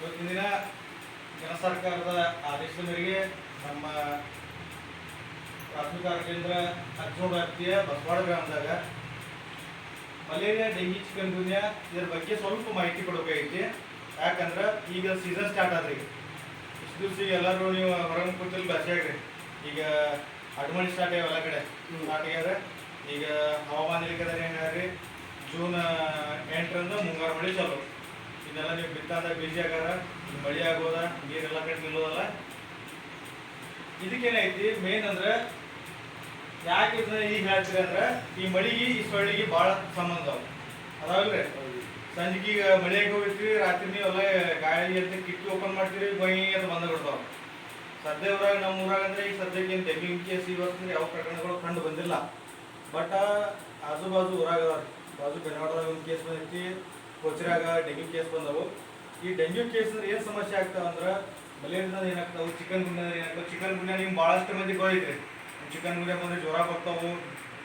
ಇವತ್ತಿನ ದಿನ ಕೇಂದ್ರ ಸರ್ಕಾರದ ಆದೇಶದ ಮೇರೆಗೆ ನಮ್ಮ ಪ್ರಾಥಮಿಕ ಆರೋಗ್ಯ ಕೇಂದ್ರ ಅರ್ಜುನ ವ್ಯಾಪ್ತಿಯ ಬಸವಾಡ ಗ್ರಾಮದಾಗ ಮಲೇರಿಯಾ, ಡೆಂಗಿ, ಚಿಕನ್ ಗುನ್ಯಾ ಇದರ ಬಗ್ಗೆ ಸ್ವಲ್ಪ ಮಾಹಿತಿ ಕೊಡಬೇಕಾಗೈತಿ. ಯಾಕಂದ್ರೆ ಈಗ ಸೀಸನ್ ಸ್ಟಾರ್ಟ್ ಆದ್ರಿ. ಇಷ್ಟು ದಿವಸ ಎಲ್ಲರೂ ನೀವು ಹೊರಗೆ ಕೂತಲ್ಲಿ ಬಸ್ಸಾಗ್ರಿ. ಈಗ ಅಡ್ಮಣಿ ಸ್ಟಾರ್ಟ್ ಆಗ್ಯಾವ ಎಲ್ಲ ಕಡೆ ಸ್ಟಾರ್ಟ್ ಆಗ್ಯಾರ. ಈಗ ಹವಾಮಾನ ಇಲಾಖೆದಾಗ ಹೆಂಗಾರಿ ಜೂನ್ 8ರಿಂದ ಮುಂಗಾರು ಮಳೆ ಚಾಲು. ಇದೆಲ್ಲ ನೀವು ಬಿತ್ತಾದಾಗ ಬಿಸಿ ಆಗಾರ, ಮಳೆ ಆಗೋದ, ನೀರೆಲ್ಲ ಕಡೆ ನಿಲ್ಲೋದಲ್ಲ. ಇದಕ್ಕೇನೈತಿ ಮೇನ್ ಅಂದ್ರೆ ಯಾಕೆ ಇದನ್ನ ಈಗ ಹೇಳ್ತೀರಿ ಅಂದ್ರೆ ಈ ಮಳಿಗೆ ಈ ಸೊಳ್ಳಿಗೆ ಭಾಳ ಸಂಬಂಧ ಅದಾವಲ್ರಿ. ಸಂಜೆಗೆ ಈಗ ಮಳೆಯಾಗಿ ಹೋಗಿರ್ತೀವಿ, ರಾತ್ರಿ ನೀವೆಲ್ಲ ಗಾಳಿ ಅಂತ ಕಿಟಕಿ ಓಪನ್ ಮಾಡ್ತೀರಿ, ಬೈ ಅಂತ ಬಂದ ಬಿಡ್ತಾವ. ಸದ್ಯ ಊರಾಗ ನಮ್ಮ ಊರಾಗ ಅಂದ್ರೆ ಈಗ ಸದ್ಯಕ್ಕೆ ಏನು ಡೆಂಗಿ ಕೇಸ್ ಇವತ್ತು ಯಾವ ಪ್ರಕರಣಗಳು ಕಂಡು ಬಂದಿಲ್ಲ. ಬಟ್ ಆಜು ಬಾಜು ಊರಾಗ ಅದಾವ್ರಿ. ಬಾಜು ಬೆಳವಾಡದಾಗ ಒಂದು ಕೇಸ್ ಬಂದೈತಿ, ಕೊಚ್ಚರಾಗ ಡೆಂಗ್ಯೂ ಕೇಸ್ ಬಂದವು. ಈ ಡೆಂಗ್ಯೂ ಕೇಸ್ ಅಂದ್ರೆ ಏನು ಸಮಸ್ಯೆ ಆಗ್ತಾವ ಅಂದ್ರೆ ಮಲೇರಿಯಾದ ಏನಾಗ್ತಾವೆ, ಚಿಕನ್ ಗುನ್ಯಾ ಏನಾಗ್ತಾವೆ. ಚಿಕನ್ ಗುನ್ಯಾ ನಿಮ್ಗೆ ಭಾಳಷ್ಟು ಮಂದಿ ಗೊತ್ತೈತ್ರಿ. ಚಿಕನ್ ಗುನ್ಯಾ ಬಂದ್ರೆ ಜ್ವರ ಬರ್ತಾವು,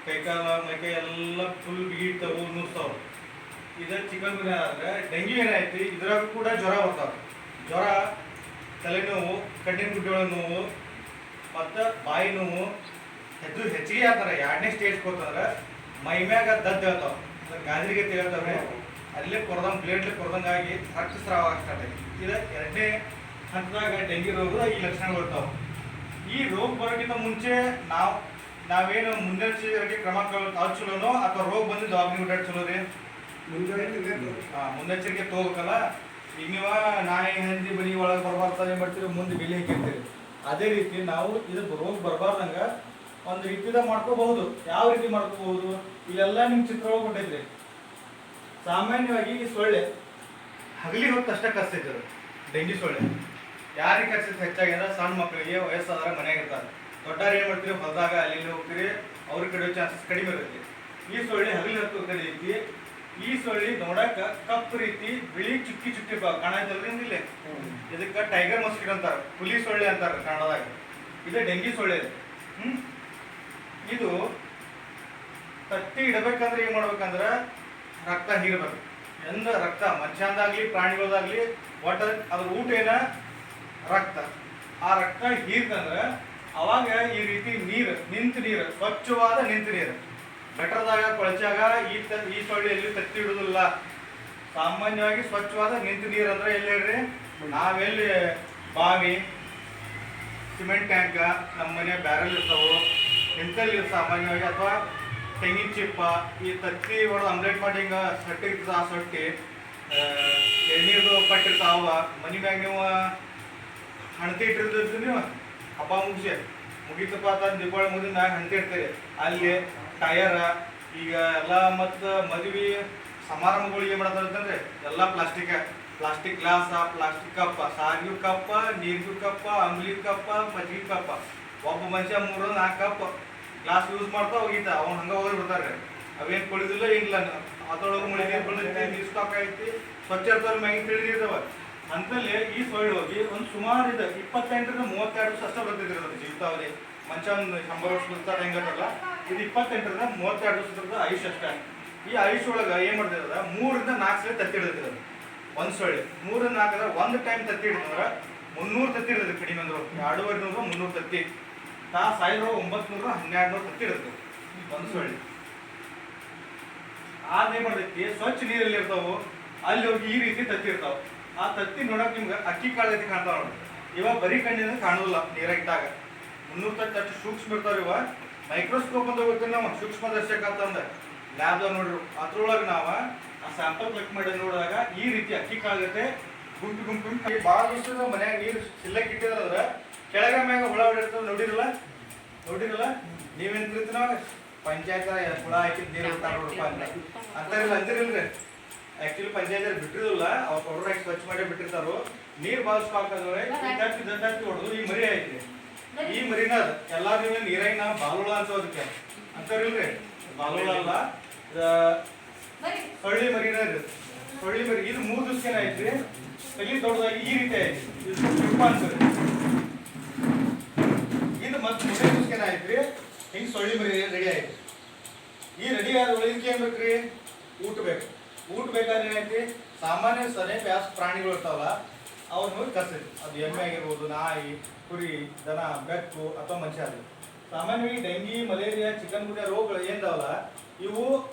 ಕೈಕಾಲ ಮೈಕೈ ಎಲ್ಲ ಫುಲ್ ಬಿಗಿಡ್ತಾವು, ನುಸ್ತಾವು. ಇದು ಚಿಕನ್ ಗುನ್ಯಾ ಆದ್ರೆ ಡೆಂಗ್ಯೂ ಏನೈತಿ, ಇದ್ರಾಗ ಕೂಡ ಜ್ವರ ಬರ್ತಾವೆ. ಜ್ವರ, ತಲೆನೋವು, ಕಣ್ಣಿನ ಗುಡ್ಡೆಯೊಳಗೆ ನೋವು ಮತ್ತು ಬಾಯಿ ನೋವು ಹೆಚ್ಚಿಗೆ ಆಗ್ತಾರೆ. 2ನೇ ಸ್ಟೇಜ್ ಕೊಡ್ತಂದ್ರೆ ಮೈಮ್ಯಾಗ ದದ್ದು ಹೇಳ್ತಾವೆ, ಗಾಜರಿಗೆ ತೇಳ್ತಾವೆ, ಅಲ್ಲೇ ಕೊರ್ದಂಗೆ ಬ್ಲೇಡ್ಲಿ ಕೊರ್ದಂಗಾಗಿ ರಕ್ತಸ್ರಾವ ಸ್ಟಾರ್ಟ್ ಆಗಿ. ಇದು 2ನೇ ಹಂತದಾಗ ಡೆಂಗ್ಯೂ ರೋಗದ ಈ ಲಕ್ಷಣಗಳು ಇರ್ತಾವೆ. ಈ ರೋಗ ಬರೋಕ್ಕಿಂತ ಮುಂಚೆ ನಾವೇನು ಮುನ್ನೆಚ್ಚರಿಕೆ ಕ್ರಮ ಅದು ಚಲೋನೋ ಅಥವಾ ರೋಗ ಬಂದು ದವಾಖಾನೆ ಓಡಾಡಿ ಚಲೋ ರೀ? ಮುನ್ನೆಚ್ಚರಿಕೆ ತಗೋಬೇಕಲ್ಲ. ಈಗ ನೀವು ನಾಯಿ ಹಂದಿ ಬನಿ ಒಳಗೆ ಬರಬಾರ್ದು ಏನು ಮಾಡ್ತೀರಿ, ಮುಂದೆ ಬೆಲೆ ಹಾಕಿರ್ತೀರಿ. ಅದೇ ರೀತಿ ನಾವು ಇದಕ್ಕೆ ರೋಗ ಬರಬಾರ್ದಂಗ ಒಂದು ರೀತಿದಾಗ ಮಾಡ್ಕೋಬಹುದು. ಯಾವ ರೀತಿ ಮಾಡ್ಕೋಬಹುದು, ಇಲ್ಲೆಲ್ಲ ನಿಮ್ಮ ಚಿತ್ರ ಒಳಗೆ ಕೊಟ್ಟೈತ್ರಿ. ಸಾಮಾನ್ಯವಾಗಿ ಈ ಸೊಳ್ಳೆ ಹಗಲಿ ಹೊತ್ತು ಅಷ್ಟೇ ಕಚ್ತೈತೆ. ಡೆಂಗಿ ಸೊಳ್ಳೆ ಯಾರಿಗೆ ಕಚ್ತೈತೆ ಹೆಚ್ಚಾಗಿ ಅಂದ್ರೆ ಸಣ್ಣ ಮಕ್ಕಳಿಗೆ, ವಯಸ್ಸಾದಾಗ ಮನೆಯಾಗ ಇರ್ತಾರೆ. ದೊಡ್ಡವ್ರು ಏನು ಮಾಡ್ತೀರಿ, ಹೊಲದಾಗ ಅಲ್ಲಿ ಹೋಗ್ತೀರಿ, ಅವ್ರಿಗೆ ಕಡಿಯೋ ಚಾನ್ಸಸ್ ಕಡಿಮೆ ಇರುತ್ತೆ. ಈ ಸೊಳ್ಳೆ ಹಗಲಿ ಹೊತ್ತು ಕಡಿಯೈತಿ. ಈ ಸೊಳ್ಳೆ ನೋಡಕ ಕಪ್ಪು ರೀತಿ ಬಿಳಿ ಚುಕ್ಕಿ ಚುಕ್ಕಿ ಕಾಣೈತಲ್ರಿ ಇಲ್ಲಿ. ಇದಕ್ಕೆ ಟೈಗರ್ ಮಸ್ಕಿಟ್ ಅಂತಾರೆ, ಹುಲಿ ಸೊಳ್ಳೆ ಅಂತಾರೆ ಕನ್ನಡದಾಗ. ಇದು ಡೆಂಗಿ ಸೊಳ್ಳೆ. ಇದು ತತ್ತಿ ಇಡಬೇಕಂದ್ರೆ ಏನ್ ಮಾಡ್ಬೇಕಂದ್ರೆ ರಕ್ತ ಹೀರ್ಬೇಕು. ಎಂದ ರಕ್ತ ಮನುಷ್ಯಂದಾಗ್ಲಿ ಪ್ರಾಣಿಗಳದಾಗ್ಲಿ ಒಟ್ಟ ಅದ್ರ ಊಟ ಏನ ರಕ್ತ. ಆ ರಕ್ತ ಹೀರ್ಕಂದ್ರೆ ಅವಾಗ ಈ ರೀತಿ ನೀರು, ನಿಂತ ನೀರು, ಸ್ವಚ್ಛವಾದ ನಿಂತ ನೀರು. ಗಟರದಾಗ ಕೊಳಚಾಗ ಈ ಸೊಳ್ಳೆ ಎಲ್ಲಿ ತತ್ತಿ ಇಡುದಿಲ್ಲ. ಸಾಮಾನ್ಯವಾಗಿ ಸ್ವಚ್ಛವಾದ ನಿಂತ ನೀರು ಅಂದ್ರೆ ಎಲ್ಲಿ ಹೇಳ್ರಿ, ನಾವೆಲ್ಲಿ ಬಾವಿ, ಸಿಮೆಂಟ್ ಟ್ಯಾಂಕ್, ನಮ್ಮ ಮನೆ ಬ್ಯಾರಲ್ ಇರ್ತಾವು ಇಂಥಲ್ಲಿ ಸಾಮಾನ್ಯವಾಗಿ, ಅಥವಾ ತೆಂಗಿನ ಚಿಪ್ಪ, ಈ ತತ್ತಿ ಹೊಡೆದು ಆಮ್ಲೆಟ್ ಮಾಡಿ ಹಿಂಗೆ ಸೊಟ್ಟಿ ಇರ್ತದೆ. ಆ ಸೊಟ್ಟಿ ಎಣ್ಣೀರು ಪಟ್ಟಿರ್ತಾವ. ಮನೆ ಮ್ಯಾಗ ನೀವು ಹಣತೆ ಇಟ್ಟಿರ್ತೀರಿ, ನೀವು ಹಬ್ಬ ಮುಗಿತಪ್ಪ ಅಂತ ದೀಪಾವಳಿ ಮುಗಿದ ಮ್ಯಾಗ ಹಣತೆ ಇರ್ತೀರಿ. ಅಲ್ಲಿ ಟಯರ, ಈಗ ಎಲ್ಲ ಮತ್ತು ಮದುವೆ ಸಮಾರಂಭಗಳಿಗೆ ಏನು ಮಾಡ್ತಾರೆ ಅಂತಂದ್ರೆ ಎಲ್ಲ ಪ್ಲಾಸ್ಟಿಕ್ ಗ್ಲಾಸ, ಪ್ಲಾಸ್ಟಿಕ್ ಕಪ್ಪ, ಸಾರಿಗೂ ಕಪ್ಪ, ನೀರಿಗೂ ಕಪ್ಪ, ಅಂಬ್ಲಿ ಕಪ್ಪ, ಮಜ್ಜಿಗೆ ಕಪ್ಪ. ಒಬ್ಬ ಮನುಷ್ಯ 3-4 ಕಪ್ ಗ್ಲಾಸ್ ಯೂಸ್ ಮಾಡ್ತಾ ಹೋಗಿತ್ತ, ಅವ್ನು ಹಂಗೆ ಹೋಗಿ ಬಿಡ್ತಾರೆ. ಅವೇನು ಕೊಡಿದಿಲ್ಲ ಏನಿಲ್ಲ. ಅದರೊಳಗೆ ಮಳೆ ನೀರು ಬಂದೈತಿ, ನೀರು ಸ್ಟಾಕ್ ಐತಿ, ಸ್ವಚ್ಛ ಇರ್ತಾವ, ಮ್ಯಾಗಿನ ತಿಳಿದಿರ್ತಾವ. ಅಂತಲ್ಲಿ ಈ ಸೊಳ್ಳೆ ಹೋಗಿ ಒಂದು ಸುಮಾರು ಇದು 28-32 ವರ್ಷ ಅಷ್ಟೇ ಬರ್ತಿದ್ರು ಜೀವಿತಾವಧಿ. ಮನುಷ್ಯ ಒಂದು 100 ವರ್ಷ ಬರ್ತಾರೆ ಹೆಂಗಲ್ಲ, ಇದು 28-32 ವರ್ಷದ ಆಯುಷ್ ಅಷ್ಟೇ. ಈ ಆಯುಷ್ ಒಳಗೆ ಏನು ಮಾಡ್ತಿರೋದ 3-4 ಸಲ ತತ್ತಿ ಹಿಡಿದಿರೋದು ಒಂದು ಸೊಳ್ಳೆ. 3-4 ಒಂದು ಟೈಮ್ ತತ್ತಿ ಹಿಡಿದ್ರೆ 300 ತತ್ತಿ ಹಿಡಿದ್ರು ಕಡಿಮೆ ಅಂದ್ರು. 200-300 ತತ್ತಿ. ಸಾಯಿರೋ 900-1200 ತತ್ತಿ ಹಿಡಿದ್ರು ಒಂದು ಸೊಳ್ಳೆ. ಅದೇನ್ ಮಾಡ್ತೈತಿ, ಸ್ವಚ್ಛ ನೀರಲ್ಲಿ ಇರ್ತಾವು, ಅಲ್ಲಿ ಹೋಗಿ ಈ ರೀತಿ ತತ್ತಿ ಇರ್ತಾವ. ಆ ತತ್ತಿ ನೋಡಕ್ ನಿಮ್ಗೆ ಅಕ್ಕಿ ಕಾಳು ರೀತಿ ಕಾಣ್ತಾವ ನೋಡಿ. ಇವಾಗ ಬರೀ ಕಣ್ಣಿನ ಕಾಣೋದಿಲ್ಲ ನೀರಾಗಿಟ್ಟಾಗ. 300 ತತ್ತಿ ಅಷ್ಟು ಸೂಕ್ಷ್ಮ ಇರ್ತಾವ. ಇವ ಮೈಕ್ರೋಸ್ಕೋಪ್ ಅಂತ ಗೊತ್ತಿಲ್ಲ, ನಾವು ಸೂಕ್ಷ್ಮದರ್ಶಕ ಅಂತಂದ್ರೆ ಲ್ಯಾಬ್ದಾಗ ನೋಡ್ರು. ಅದ್ರೊಳಗೆ ನಾವು ಆ ಸ್ಯಾಂಪಲ್ ಕಲೆಕ್ಟ್ ಮಾಡಿ ನೋಡಿದಾಗ ಈ ರೀತಿ ಅಕ್ಕಿ ಕಾಳು ಜೊತೆ ಗುಂಪು ಭಾಳ ದಿವಸದ ಮನ್ಯಾಗ ನೀರು ಸಿಲ್ಲಕ್ಕೆ ಇಟ್ಟಿದ್ರೆ ಕೆಳಗ ಮ್ಯಾಗ ಹುಳ ಹೊಡಿರ್ತದೆ. ನೋಡಿರಲ್ಲ ನೀವೇನ್ ತಿಳ್ತೀನ ಪಂಚಾಯತ್ ಹುಳ ಹಾಕಿದ್ ನೀರು ಅಂತಾರಿಲ್ಲ ಅಂತಿರಿಲ್ರಿ. ಆಕ್ಚುಲಿ ಪಂಚಾಯತ್ ಬಿಟ್ಟಿರಲ್ಲ, ಅವ್ರ ಪೌಡರ್ ಹಾಕಿ ಸ್ವಚ್ಛ ಮಾಡಿ ಬಿಟ್ಟಿರ್ತಾರೋ. ನೀರು ಭಾಳ ಸ್ಟಾಕ್ ಆದ್ರೆ ದಂಡಾಕಿ ಹೊಡೆದು ಈ ಮರಿ ಐತಿ. ಈ ಮರಿನ ಎಲ್ಲಾ ನೀರಾಗಿ ನಾವು ಬಾಲುಳ ಅನ್ಸೋದಕ್ಕೆ ಅಂತಾರಿಲ್ರಿ. ಬಾಲುಳ ಅಲ್ಲ, ಸೊಳ್ಳಿ ಮರಿನ ಇದು. ಸೊಳ್ಳಿ ಮರಿ ಇದು 3 ದಿವಸ ಏನೈತ್ರಿ, ತಲೆ ದೊಡ್ಡದಾಗಿ ಈ ರೀತಿ ಐತಿ. ಇದು ಅನ್ಸರಿ. ಇದು ಮತ್ತೆ 3ನೇ ದಿವಸ ಏನಾಯ್ತ್ರಿ, ಹಿಂಗೆ ಸೊಳ್ಳಿ ಮರಿ ರೆಡಿ ಆಯ್ತು. ಈ ರೆಡಿ ಆದ ಒಳಗೆ ಏನ್ ಬೇಕ್ರಿ, ಊಟ ಬೇಕು. ಊಟ ಬೇಕಾದ್ರೆ ಏನೈತಿ, ಸಾಮಾನ್ಯ ಸರಿ ವ್ಯಾಸ ಪ್ರಾಣಿಗಳು ಇರ್ತಾವಲ್ಲ, ಅವ್ರು ಹೋಗಿ ಕರ್ಸಿದ್ವಿ. ಅದು ಎಮ್ಮೆ ಆಗಿರ್ಬೋದು, ನಾಯಿ, ಕುರಿ, ದನ, ಬೆಕ್ಕು ಅಥವಾ ಮನುಷ್ಯ ಆಗಲಿ. ಸಾಮಾನ್ಯವಾಗಿ ಡೆಂಗಿ, ಮಲೇರಿಯಾ, ಚಿಕನ್ ಗುನ್ಯಾ ರೋಗಗಳು ಏನಿದಾವಲ್ಲ ಇವು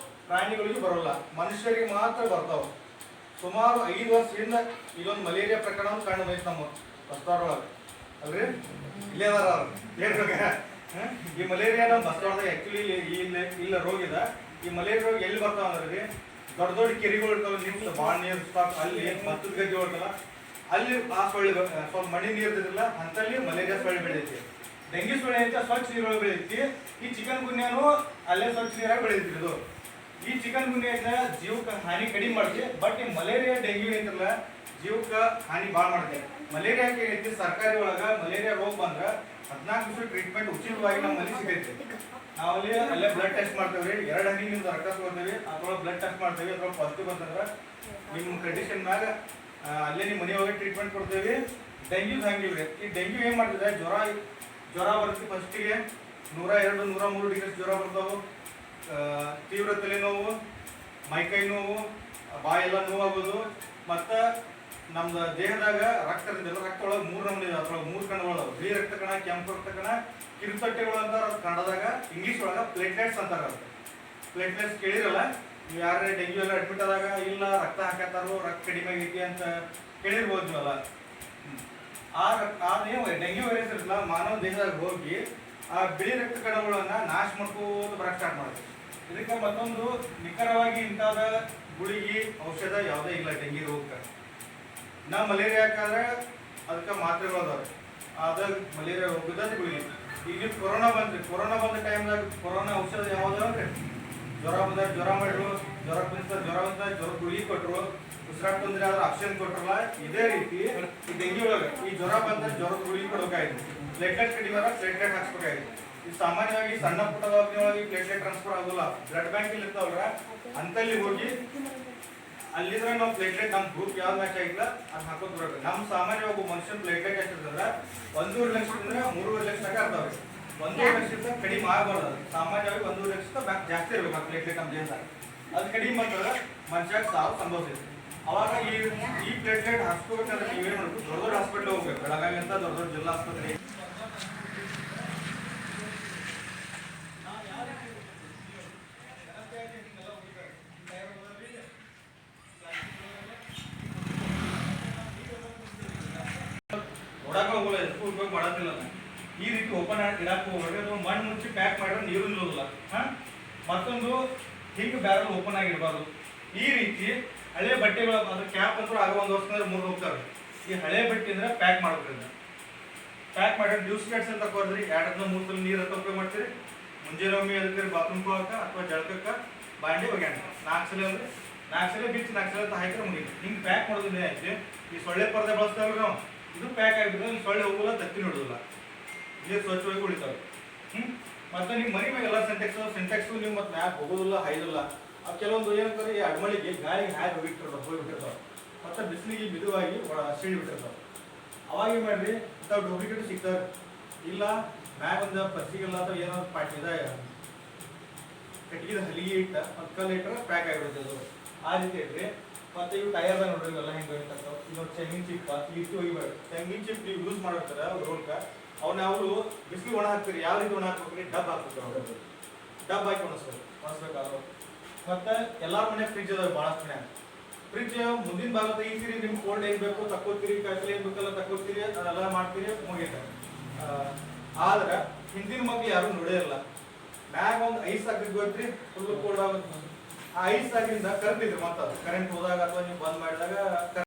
ಪ್ರಾಣಿಗಳಿಗೆ ಬರೋಲ್ಲ, ಮನುಷ್ಯರಿಗೆ ಮಾತ್ರ ಬರ್ತಾವ. ಸುಮಾರು 5 ವರ್ಷದಿಂದ ಇದೊಂದು ಮಲೇರಿಯಾ ಪ್ರಕರಣ ಕಂಡು ಬಂದಿತ್ತು ನಮ್ಮ ಬಸ್ತಾರೊಳಗೆ ಅಲ್ರಿ. ಇಲ್ಲೇ ಅದಾರ ಅವ್ರು ಹೇಳ್ಬೇಕ. ಈ ಮಲೇರಿಯಾ ನಮ್ಮ ಬಸ್ತಾರದಾಗ ಆ್ಯಕ್ಚುಲಿ ಇಲ್ಲ ರೋಗ ಇದೆ. ಈ ಮಲೇರಿಯಾ ರೋಗ ಎಲ್ಲಿ ಬರ್ತಾವ ಅಂದ್ರೆ ದೊಡ್ಡ ದೊಡ್ಡ ಕೆರೆಗಳು ಇರ್ತಾವ, ನಿಂತು ಭಾಳ ನೀರು ಸ್ಟಾಕ್ ಅಲ್ಲಿ ಭತ್ತದ ಗದ್ದೆ ಹೊಡ್ತಲ್ಲ ಅಲ್ಲಿ ಆ ಸೊಳ್ಳೆ ಸ್ವಲ್ಪ ಮಣ್ಣಿ ನೀರು ಇರ್ತಿದ್ದಿಲ್ಲ ಅಂತಲ್ಲಿ ಮಲೇರಿಯಾ ಸೊಳ್ಳೆ ಬೆಳೆದೈತಿ. ಡೆಂಗಿ ಸೊಳ್ಳೆ ಅಂತ ಸ್ವಚ್ಛ ನೀರೊಳಗೆ ಬೆಳೆದೈತಿ. ಈ ಚಿಕನ್ ಗುನ್ಯಾನು ಅಲ್ಲೇ ಸ್ವಚ್ಛ ನೀರಾಗಿ ಬೆಳೆದೈತಿ. ಇದು ಈ ಚಿಕನ್ ಗುನ್ಯಾದಿಂದ ಜೀವಕ್ಕೆ ಹಾನಿ ಕಡಿಮೆ ಮಾಡುತ್ತೆ. ಬಟ್ ಈ ಮಲೇರಿಯಾ ಡೆಂಗ್ಯೂ ಏನೈತಿರಲ್ಲ ಜೀವಕ್ಕೆ ಹಾನಿ ಭಾಳ ಮಾಡುತ್ತೆ. ಮಲೇರಿಯಾಕ್ಕೆ ಏನೈತಿ ಸರ್ಕಾರಿ ಒಳಗೆ ಮಲೇರಿಯಾ ರೋಗ ಬಂದ್ರೆ 14 ದಿವಸ ಟ್ರೀಟ್ಮೆಂಟ್ ಉಚಿತವಾಗಿ ನಮ್ಮ ಮನೆ ಸಿಗೈತಿ. ನಾವಲ್ಲಿ ಅಲ್ಲೇ ಬ್ಲಡ್ ಟೆಸ್ಟ್ ಮಾಡ್ತೇವೆ ರೀ. 2 ಹನಿ ನಿಮ್ದು ರಕ್ತ ತಗೋತೀವಿ, ಅದ್ರೊಳಗೆ ಬ್ಲಡ್ ಟೆಸ್ಟ್ ಮಾಡ್ತೇವೆ. ಅದ್ರೊಳಗೆ ಪಾಸಿಟಿವ್ ಬಂತಂದ್ರೆ ನಿಮ್ಮ ಕಂಡೀಷನ್ ಮ್ಯಾಗ ಅಲ್ಲೇ ನಿಮ್ಮ ಮನೆಯೊಳಗೆ ಟ್ರೀಟ್ಮೆಂಟ್ ಕೊಡ್ತೇವೆ. ಡೆಂಗ್ಯೂಸ್ ಹಂಗಿಲ್ರಿ. ಈ ಡೆಂಗ್ಯೂ ಏನು ಮಾಡ್ತಿದೆ, ಜ್ವರ ಬರುತ್ತೆ. ಫಸ್ಟಿಗೆ 102, 103 ಡಿಗ್ರಿ ಜ್ವರ ಬರ್ತಾವೆ. ತೀವ್ರ ತಲೆನೋವು, ಮೈಕೈ ನೋವು, ಬಾಯೆಲ್ಲ ನೋವಾಗೋದು. ಮತ್ತು ನಮ್ದು ದೇಹದಾಗ ರಕ್ತ ಒಳಗೆ 3 ನಮೂನೆ ಇದೆ. ಅದ್ರೊಳಗೆ 3 ಕಣಗಳು ಬಿಳಿ ರಕ್ತ ಕಣ, ಕೆಂಪು ರಕ್ತ ಕಣ, ಕಿರುತಟ್ಟೆಗಳು ಅಂತಾರ ಕನ್ನಡದಾಗ. ಇಂಗ್ಲೀಷ್ ಒಳಗೆ ಪ್ಲೇಟ್ಲೆಟ್ಸ್ ಅಂತಾರ. ಪ್ಲೇಟ್ಲೆಟ್ಸ್ ಕೇಳಿರಲ್ಲ ನೀವು. ಯಾರೇ ಡೆಂಗ್ಯೂ ಎಲ್ಲ ಅಡ್ಮಿಟ್ ಆದಾಗ ಇಲ್ಲ ರಕ್ತ ಹಾಕತ್ತಾರೋ, ರಕ್ತ ಕಡಿಮೆ ಆಗೈತಿ ಅಂತ ಕೇಳಿರ್ಬೋದು ನೀವಲ್ಲ. ಅದೇನು ಡೆಂಗ್ಯೂ ವೈರಸ್ ಇರಲ್ಲ ಮಾನವ ದೇಹದಾಗ ಹೋಗಿ ಆ ಬಿಳಿ ರಕ್ತ ಕಣಗಳನ್ನ ನಾಶ ಮಾಡ್ಕೋತ ಬರಕ್ಕೆ ಸ್ಟಾರ್ಟ್ ಮಾಡುತ್ತೆ. ಇದಕ್ಕೆ ಮತ್ತೊಂದು ನಿಖರವಾಗಿ ಇಂಥದ ಗುಳಿಗೆ ಔಷಧ ಯಾವುದೇ ಇಲ್ಲ ಡೆಂಗಿ ರೋಗಕ್ಕೆ. ನಾ ಮಲೇರಿಯಾ ಯಾಕಂದ್ರೆ ಅದಕ್ಕೆ ಮಾತ್ರೆಗಳು ಅದಾವೆ. ಅದ ಮಲೇರಿಯಾ ರೋಗದ ಗುಳಿಗೆ. ಈಗ ಕೊರೋನಾ ಬಂದ ಟೈಮ್ದಾಗ ಕೊರೋನಾ ಔಷಧ ಯಾವ್ದಾವ್ರಿ? ಜ್ವರ ಬಂದಾಗ ಜ್ವರ ಮಾಡಿದ್ರು, ಜ್ವರ ಗುಳಿಗೆ ಕೊಟ್ಟರು, ಉಸಿರಾಟ ತೊಂದರೆ ಆದ್ರೆ ಆಕ್ಸಿಜನ್ ಕೊಟ್ಟರಲ್ಲ. ಇದೇ ರೀತಿ ಈ ಡೆಂಗ್ಯೂ ಒಳಗೆ ಈ ಜ್ವರ ಬಂದ್ರೆ ಜ್ವರದ ಗುಳಿಗೆ ಕೊಡಬೇಕಾಯ್ತು. ಪ್ಲೇಟ್ಲೆಟ್ ಕಡಿಮೆ ಆದ್ರೆ ಪ್ಲೇಟ್ಲೆಟ್ ಹಾಕ್ಸ್ಬೇಕಾಯ್ತು. ಈ ಸಾಮಾನ್ಯವಾಗಿ ಸಣ್ಣ ಪುಟ್ಟ ದವಾಖಾನೆಯೊಳಗೆ ಪ್ಲೇಟ್ಲೆಟ್ ಟ್ರಾನ್ಸ್ಫರ್ ಆಗೋಲ್ಲ. ಬ್ಲಡ್ ಬ್ಯಾಂಕ್ ಇಲ್ಲಿ ಇರ್ತಾವಲ್ರ ಅಂತಲ್ಲಿ ಹೋಗಿ ಅಲ್ಲಿದ್ರೆ ನಾವು ಪ್ಲೇಟ್ಲೆಟ್ ನಮ್ಮ ಗ್ರೂಪ್ ಯಾವ್ದು ಮ್ಯಾಚ್ ಆಗಿಲ್ಲ ಅದು ಹಾಕೋದು ಬರೋದು. ನಮ್ಮ ಸಾಮಾನ್ಯವಾಗಿ ಒಬ್ಬ ಮನುಷ್ಯನ ಪ್ಲೇಟ್ಲೆಟ್ ಎಷ್ಟಿರ್ತಂದ್ರೆ 1.5 ಲಕ್ಷದಿಂದ 3.5 ಲಕ್ಷ ತನಕ ಇರ್ತಾವೆ. 1.5 ಲಕ್ಷದಿಂದ ಕಡಿಮೆ ಆಗಬಾರ್ದು. ಸಾಮಾನ್ಯವಾಗಿ 1.5 ಲಕ್ಷ ಜಾಸ್ತಿ ಇರ್ಬೇಕು ಆ ಪ್ಲೇಟ್ಲೆಟ್ ನಮ್ಮ ದೇಹದಾಗ. ಅದು ಕಡಿಮೆ ಬಂದ್ರೆ ಮನುಷ್ಯ ಸಾವು ಸಂಭವಿಸಿದೆ. ಅವಾಗ ಈ ಪ್ಲೇಟ್ಲೆಟ್ ಹಾಕ್ಸ್ಕೋಬೇಕಂದ್ರೆ ನೀವೇನು ಮಾಡಬೇಕು, ದೊಡ್ಡ ಹಾಸ್ಪಿಟ್ಲ್ ಹೋಗ್ಬೇಕು. ಬೆಳಗಾವಿ ಅಂತ ದೊಡ್ಡ ಜಿಲ್ಲಾ ಆಸ್ಪತ್ರೆ. ಉಪಯೋಗ ಮಾಡೋದಿಲ್ಲ. ಈ ರೀತಿ ಓಪನ್ ಇಡಕ್ಕೆ ಹೋಗ್ಬೇಡಿ. ಅದು ಮಣ್ಣು ಮುಚ್ಚಿ ಪ್ಯಾಕ್ ಮಾಡಿದ್ರೆ ನೀರು ನಿಲ್ಲೋದಿಲ್ಲ. ಮತ್ತೊಂದು ಹಿಂಗೆ ಬ್ಯಾರಲ್ ಓಪನ್ ಆಗಿರಬಾರ್ದು. ಈ ರೀತಿ ಹಳೆ ಬಟ್ಟೆಗಳು ಅದ್ರ ಕ್ಯಾಪ್ ಅಂತೂ ಆಗ 1 ವರ್ಷದಿಂದ 3 ಹೋಗ್ತಾರೆ. ಈ ಹಳೆ ಬಟ್ಟೆ ಅಂದ್ರೆ ಪ್ಯಾಕ್ ಮಾಡ್ಬೇಕ್ರಿ. ಪ್ಯಾಕ್ ಮಾಡಿದ್ರೆ ಡ್ಯೂಸ್ ಪ್ಯಾಟ್ಸ್ ಅಂತ ತಗೋದ್ರಿ. 2 3 ಸಲ ನೀರು ಅಂತ ಉಪಯೋಗ ಮಾಡ್ತೀರಿ. ಮುಂಜಾನೆ ಒಮ್ಮೆ ಅದಕ್ಕೆ ಬಾತ್ರೂಮ್ ಹೋಗಕ್ಕೆ ಅಥವಾ ಜಳಕಕ್ಕೆ ಬಾಂಡೆ ಒಗ್ಯಾಣ 4 ಸಲ ಅಂದ್ರೆ 4 ಸಲ ಬಿಚ್ಚಿ 4 ಸಲ ಹಾಕಿದ್ರೆ ಮುಗಿತು. ಹಿಂಗೆ ಪ್ಯಾಕ್ ಮಾಡೋದ್ರಿಂದ ಆಯ್ತು. ಈ ಸೊಳ್ಳೆ ಪರದೆ ಬಳಸ್ತಾವ್ರಿ ನಾವು, ಇದು ಪ್ಯಾಕ್ ಆಗಿಬಿಟ್ಟು ಈ ಸೊಳ್ಳೆ ಹೋಗಲ್ಲ, ತತ್ತಿ ನೋಡೋದಿಲ್ಲ, ನೀರು ಸ್ವಚ್ಛವಾಗಿ ಉಳಿತಾವೆ. ಮತ್ತೆ ನಿಮ್ಮ ಮನೆ ಮೇಲೆ ಎಲ್ಲ ಸಿಂಟೆಕ್ಸು ನೀವು ಮತ್ತೆ ಮ್ಯಾಕ್ ಹೋಗೋದಿಲ್ಲ, ಹಾಯ್ದಿಲ್ಲ. ಅದು ಕೆಲವೊಂದು ಏನಂತಾರೆ ಈ ಅಡ್ಮಳಿಗೆ ಗಾಳಿಗೆ ಹಾಕಿ ಹೋಗಿಬಿಟ್ಟಿರ್ತಾವೆ. ಮತ್ತೆ ಬಿಸಿಲಿಗೆ ಮಿದುವಾಗಿ ಸಿಡಿಬಿಟ್ಟಿರ್ತಾವೆ. ಅವಾಗ ಏನು ಮಾಡ್ರಿ, ಇಂಥವು ಡೂಪ್ಲಿಕೇಟ್ ಸಿಗ್ತಾವೆ. ಇಲ್ಲ ಮ್ಯಾಗ ಒಂದು ಪರ್ಸಿಗೆಲ್ಲ ಅಥವಾ ಏನೋ ಇದೆ ಕಟ್ಟಿಗೆ ಹಲಿಗೆ ಇಟ್ಟ ಅದು ಕಲ್ಲು ಇಟ್ಟರೆ ಪ್ಯಾಕ್ ಆಗಿಬಿಡುತ್ತೆ ಅದು. ಆ ರೀತಿ ಇಟ್ರಿ. ಮತ್ತೆ ಇವು ಟೈರ್ದಾಗ ನೋಡ್ರಿ ಇವೆಲ್ಲ ಹೆಂಗೆ ಹೋಗಿರ್ತಾವೆ. ಇದೊಂದು ತೆಂಗಿನ ಚಿಪ್ ಈ ರೀತಿ ಹೋಗಿಬೇಡ. ತೆಂಗಿನ ಚಿಪ್ ನೀವು ಯೂಸ್ ಮಾಡಿರ್ತಾರೆ ರೋಲ್ಕ, ಅವನ್ನ ಅವರು ಬಿಸಿಲು ಒಣ ಹಾಕ್ತೀರಿ. ಯಾವ ರೀತಿ ಒಣ ಹಾಕ್ಬೇಕ್ರಿ, ಡಬ್ ಹಾಕ್ಬೇಕು. ಅವರು ಡಬ್ ಹಾಕಿ ಒಣಸ್ಬೇಕಾದ್ರು. ಮತ್ತೆ ಎಲ್ಲಾರ ಮನೆ ಫ್ರಿಜ್ ಅದಾವೆ ಭಾಳಷ್ಟು ಮನೆ. ಫ್ರಿಜ್ ಮುಂದಿನ ಭಾಗ ತೆಗಿತೀರಿ, ನಿಮ್ಗೆ ಕೋಲ್ಡ್ ಏನು ಬೇಕು ತಕ್ಕೋತೀರಿ, ಕಾಯಿಲೆ ಏನು ಬೇಕಲ್ಲ ತಕ್ಕೋತೀರಿ, ಅದೆಲ್ಲ ಮಾಡ್ತೀರಿ, ಮುಗಿಯುತ್ತೆ. ಆದ್ರೆ ಹಿಂದಿನ ಮಕ್ಳು ಯಾರು ನೋಡಿರಲ್ಲ. ಮ್ಯಾಗ ಒಂದು ಐಸ್ ಹಾಕಿದ್ ಗೊತ್ತ್ರಿ, ಫುಲ್ ಕೋಲ್ಡ್ ಆಗುತ್ತೆ. ಆ ಐಸ್ ಆಗಿಂದ ಕರೆಂಟ್ ಇದ್ರಿ. ಮತ್ತೆ ಕರೆಂಟ್ ಹೋದಾಗ ಅಥವಾ ನೀವು ಬಂದ್ ಮಾಡಿದಾಗ